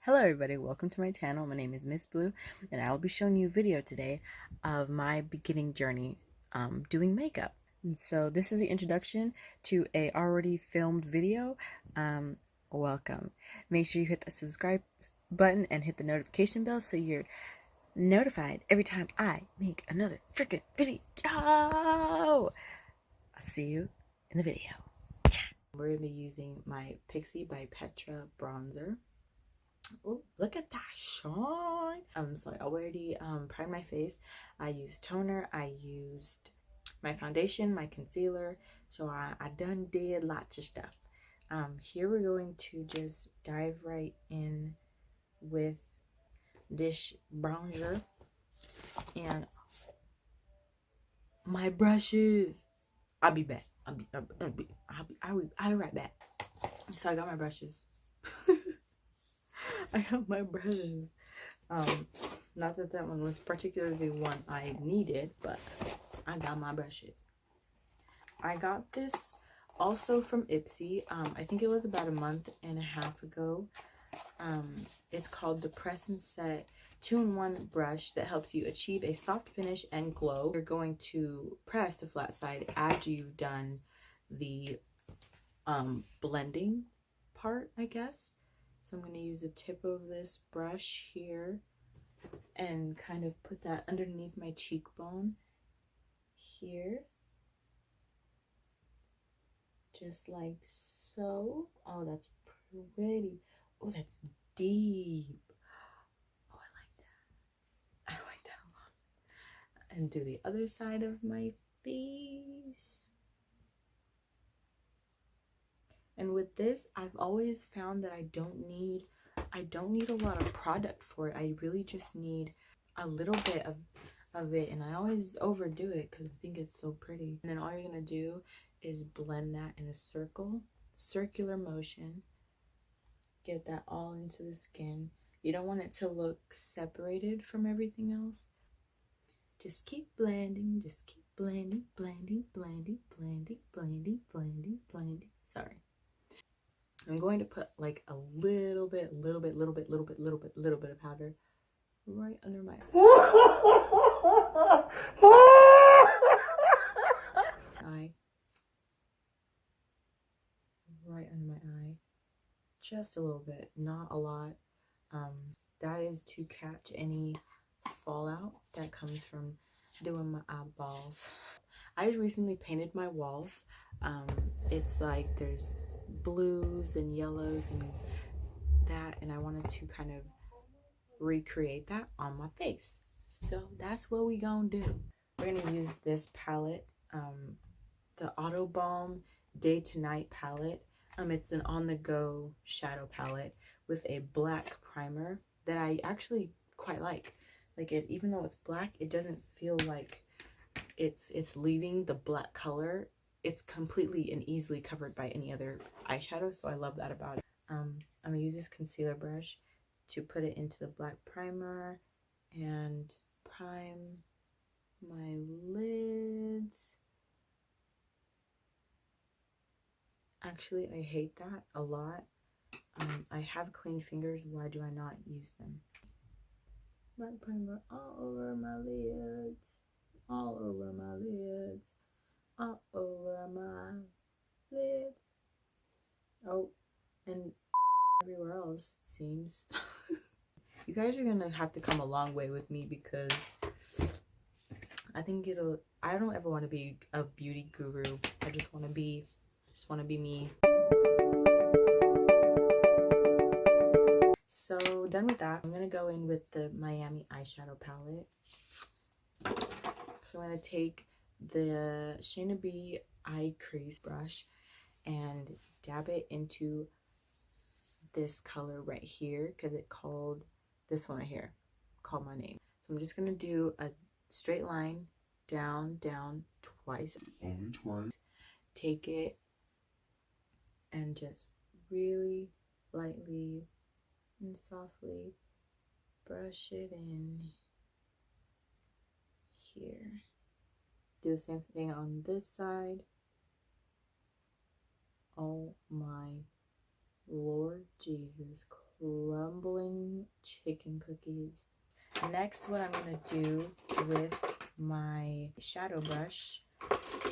Hello everybody, welcome to my channel. My name is Miss Blue and I will be showing you a video today of my beginning journey doing makeup. And so this is the introduction to a already filmed video. Welcome. Make sure you hit the subscribe button and hit the notification bell so you're notified every time I make another freaking video. I'll see you in the video. We're going to be using my Pixie by Petra bronzer. Oh, look at that shine. So I already primed my face. I used toner, I used my foundation, my concealer. So I done did lots of stuff. Here we're going to just dive right in with this bronzer and my brushes. I'll be back. I'll be right back. So I got my brushes. I got my brushes. Not that that one was particularly one I needed, but I got my brushes. I got this also from Ipsy. I think it was about a month and a half ago. It's called the Press and Set 2-in-1 brush that helps you achieve a soft finish and glow. You're going to press the flat side after you've done the blending part, I guess. So I'm going to use the tip of this brush here and kind of put that underneath my cheekbone here. Just like so. Oh, that's pretty. Oh, that's deep. Oh, I like that. I like that a lot. And do the other side of my face. And with this, I've always found that I don't need a lot of product for it. I really just need a little bit of it, and I always overdo it because I think it's so pretty. And then all you're gonna do is blend that in a circular motion. Get that all into the skin. You don't want it to look separated from everything else. Just keep blending, just keep blending, blending, blending, blending, blending, blending, blending. Sorry. I'm going to put like a little bit of powder right under my eye. Right under my eye. Just a little bit, not a lot. That is to catch any fallout that comes from doing my eyeballs. I just recently painted my walls. It's like there's blues and yellows and that, and I wanted to kind of recreate that on my face. So that's what we gonna do. We're gonna use this palette, the Auto Balm Day to Night palette. It's an on-the-go shadow palette with a black primer that I actually quite like. Like it, even though it's black, it doesn't feel like it's leaving the black color. It's completely and easily covered by any other eyeshadow, so I love that about it. I'm gonna use this concealer brush to put it into the black primer and prime my lids. Actually, I hate that a lot. I have clean fingers. Why do I not use them? Black primer all over my lids. All over my lids. All over my lids. Oh, and everywhere else, seems. You guys are gonna have to come a long way with me because I think I don't ever want to be a beauty guru. I just want to be me. So done with that, I'm gonna go in with the Miami eyeshadow palette. So I'm gonna take the Shayna B eye crease brush and dab it into this color right here because it called this one right here called my name. So I'm just gonna do a straight line down twice. Only twice. Take it and just really lightly and softly brush it in here. Do the same thing on this side. Oh my Lord Jesus, crumbling chicken cookies. Next, what I'm going to do with my shadow brush,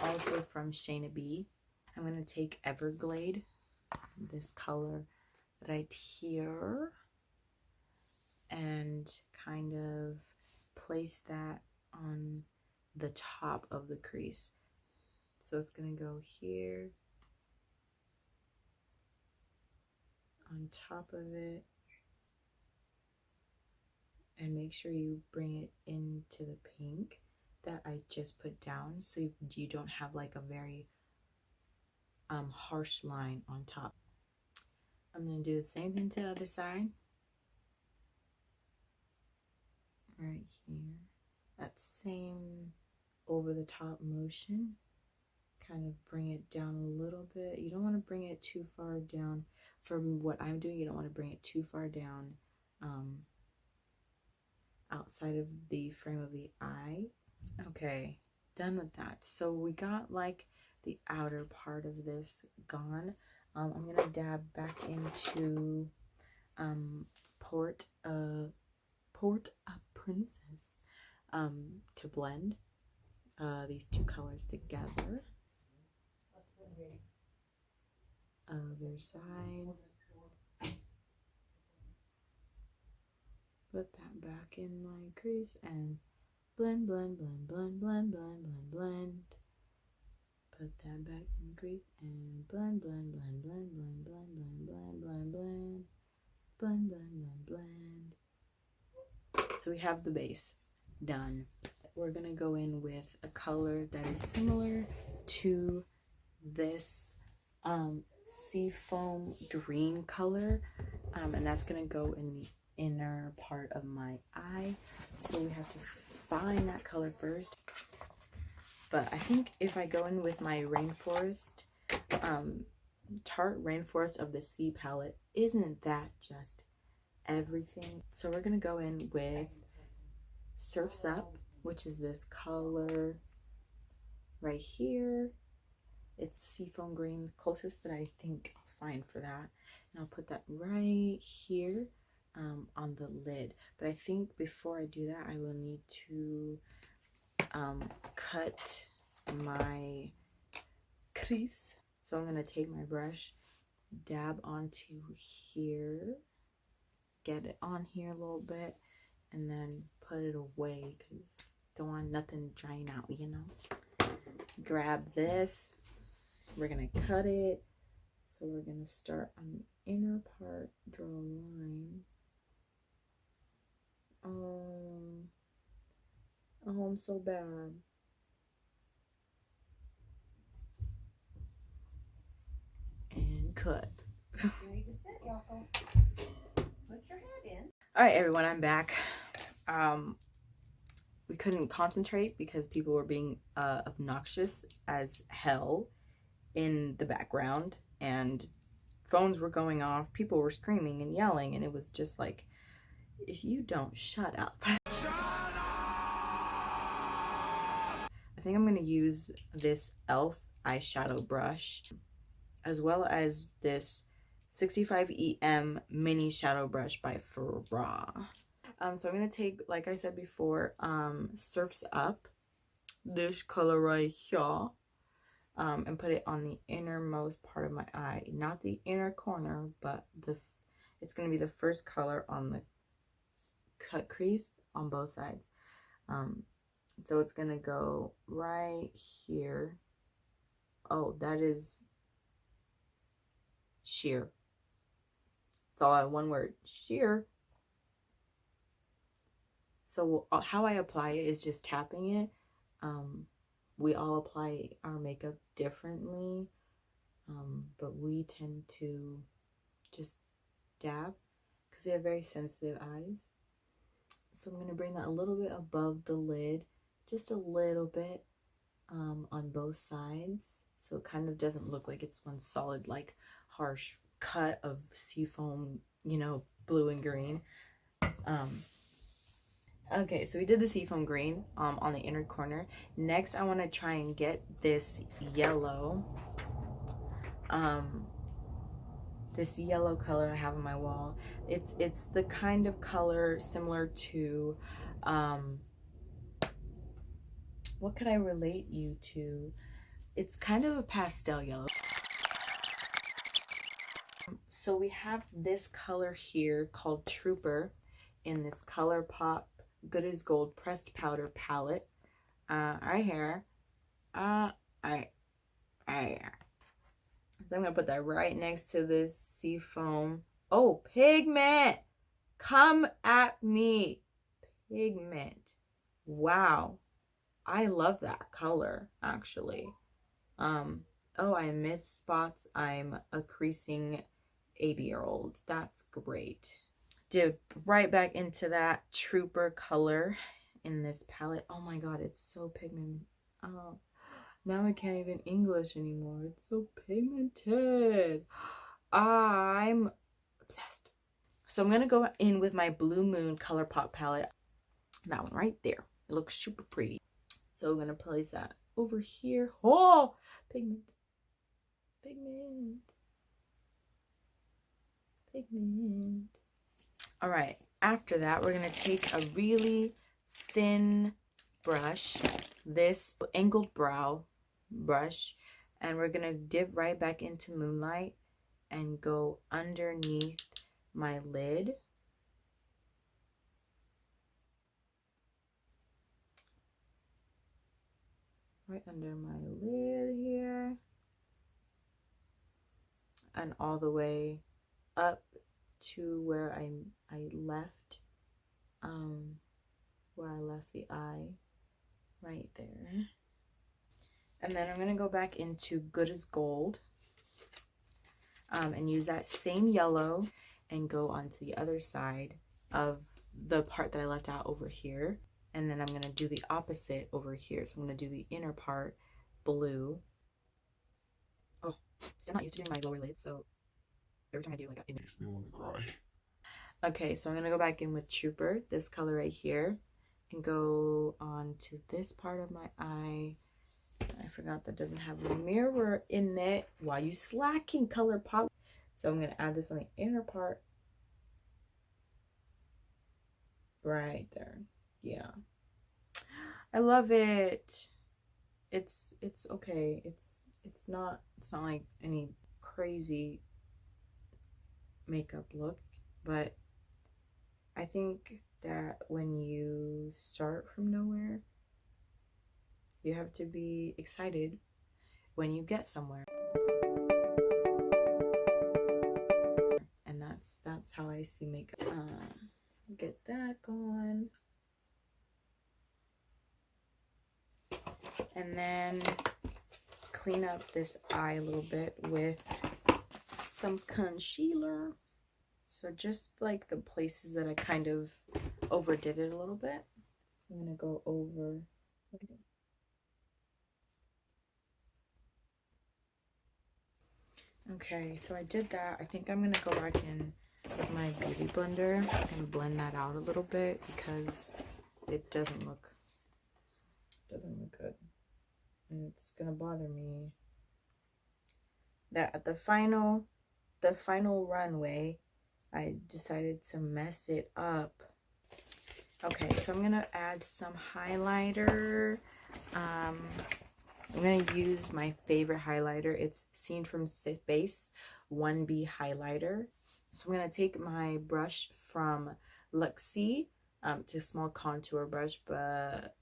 also from Shayna B, I'm going to take Everglade, this color right here, and kind of place that on the top of the crease. So it's going to go here, on top of it, and make sure you bring it into the pink that I just put down, so you don't have like a very harsh line on top. I'm going to do the same thing to the other side. Right here. That same over the top motion. Kind of bring it down a little bit. You don't want to bring it too far down. For what I'm doing, you don't want to bring it too far down outside of the frame of the eye. Okay, done with that. So we got like the outer part of this gone. I'm gonna dab back into Port a Princess to blend these two colors together. Other side. Put that back in my crease and blend, blend, blend, blend, blend, blend, blend, blend. Put that back in the crease and blend, blend, blend, blend, blend, blend, blend, blend, blend, blend, blend, blend, blend, blend. So we have the base done. We're gonna go in with a color that is similar to this seafoam green color, and that's gonna go in the inner part of my eye. So we have to find that color first. But I think if I go in with my Rainforest, Tarte Rainforest of the Sea palette, isn't that just everything? So we're gonna go in with Surf's Up, which is this color right here. It's seafoam green, closest that I think I'll find for that. And I'll put that right here on the lid. But I think before I do that, I will need to cut my crease. So I'm going to take my brush, dab onto here, get it on here a little bit, and then put it away because don't want nothing drying out, you know. Grab this. We're going to cut it. So we're going to start on the inner part, draw a line. Oh, I'm so bad. And cut. You need to sit, y'all. Put your head in. All right, everyone, I'm back. We couldn't concentrate because people were being obnoxious as hell in the background, and phones were going off. People were screaming and yelling, and it was just like, if you don't shut up. I think I'm going to use this e.l.f. eyeshadow brush, as well as this 65EM mini shadow brush by Farah. So I'm going to take, like I said before, Surf's Up, this color right here, and put it on the innermost part of my eye. Not the inner corner, but it's going to be the first color on the cut crease on both sides. So it's going to go right here. Oh, that is sheer. It's all one word, sheer. So how I apply it is just tapping it. We all apply our makeup differently, but we tend to just dab because we have very sensitive eyes. So I'm going to bring that a little bit above the lid, just a little bit on both sides, so it kind of doesn't look like it's one solid, like, harsh cut of seafoam, you know, blue and green. Okay, so we did the seafoam green on the inner corner. Next, I want to try and get this yellow this yellow color I have on my wall. It's the kind of color similar to, what could I relate you to? It's kind of a pastel yellow. So we have this color here called Trooper in this ColourPop Good as Gold pressed powder palette. Right here. I So I'm gonna put that right next to this sea foam. Oh, pigment! Come at me. Pigment. Wow. I love that color, actually. Oh, I miss spots. I'm a creasing 80-year-old. That's great. Dip right back into that Trooper color in this palette. Oh my god, it's so pigmented. Oh, now I can't even English anymore. It's so pigmented. I'm obsessed. So I'm gonna go in with my Blue Moon ColourPop palette. That one right there. It looks super pretty. So we're gonna place that over here. Oh, pigment. Pigment. Pigment. All right, after that, we're gonna take a really thin brush, this angled brow brush, and we're gonna dip right back into Moonlight and go underneath my lid. Right under my lid here. And all the way up to where I left, where I left the eye, right there. And then I'm gonna go back into Good as Gold, and use that same yellow and go onto the other side of the part that I left out over here. And then I'm gonna do the opposite over here. So I'm gonna do the inner part blue. Oh, still not used to doing my lower lid, so every time I do, like, it makes me want to cry. Okay, so I'm gonna go back in with Trooper, this color right here, and go on to this part of my eye. I forgot that doesn't have a mirror in it. Why you slacking, ColourPop? So I'm gonna add this on the inner part. Right there. Yeah. I love it. It's okay. It's not like any crazy makeup look, but I think that when you start from nowhere, you have to be excited when you get somewhere. And that's how I see makeup. Get that going. And then clean up this eye a little bit with some concealer. So just like the places that I kind of overdid it a little bit, I'm gonna go over. Look at it. Okay, so I did that. I think I'm gonna go back in with my beauty blender and blend that out a little bit because it doesn't look good. And it's gonna bother me that at the final runway I decided to mess it up. Okay, so I'm gonna add some highlighter. I'm gonna use my favorite highlighter. It's Seen from Space 1B highlighter. So I'm gonna take my brush from Luxie. It's a small contour brush, but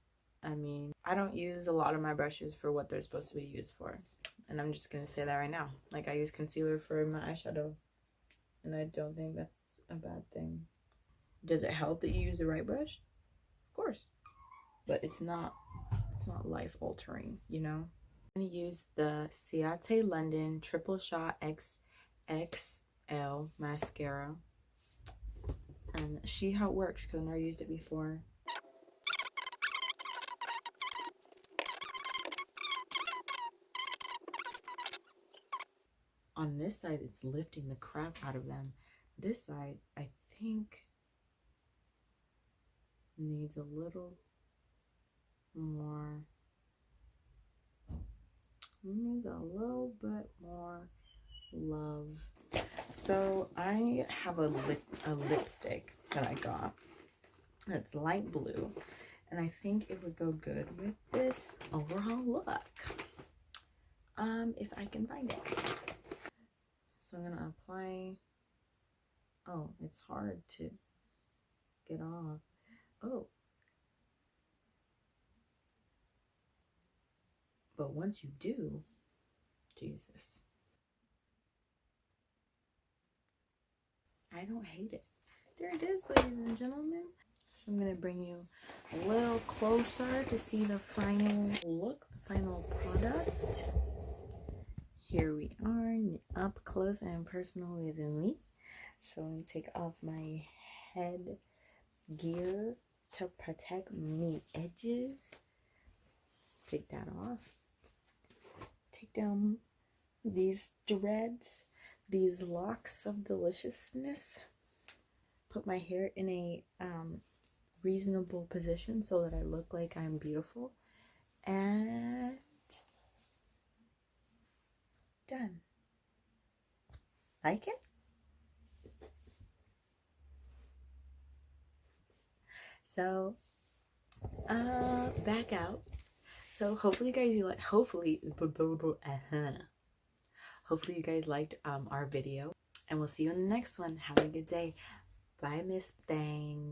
I mean, I don't use a lot of my brushes for what they're supposed to be used for. And I'm just gonna say that right now. Like, I use concealer for my eyeshadow, and I don't think that's a bad thing. Does it help that you use the right brush? Of course. But it's not life altering, you know? I'm gonna use the Ciate London Triple Shot XXL mascara. And see how it works, because I've never used it before. On this side, it's lifting the crap out of them. This side, I think, needs a little more. Needs a little bit more love. So I have a lipstick that I got that's light blue, and I think it would go good with this overall look. If I can find it. So I'm gonna apply. Oh, it's hard to get off. Oh. But once you do, Jesus. I don't hate it. There it is, ladies and gentlemen. So I'm gonna bring you a little closer to see the final look, the final product. Here we are, up close and personal with me. So I'm gonna take off my head gear to protect me edges. Take that off. Take down these dreads, these locks of deliciousness. Put my hair in a reasonable position so that I look like I'm beautiful. And done. Like it? So, back out. So hopefully you guys hopefully you guys liked our video, and we'll see you in the next one. Have a good day. Bye, Miss Thang.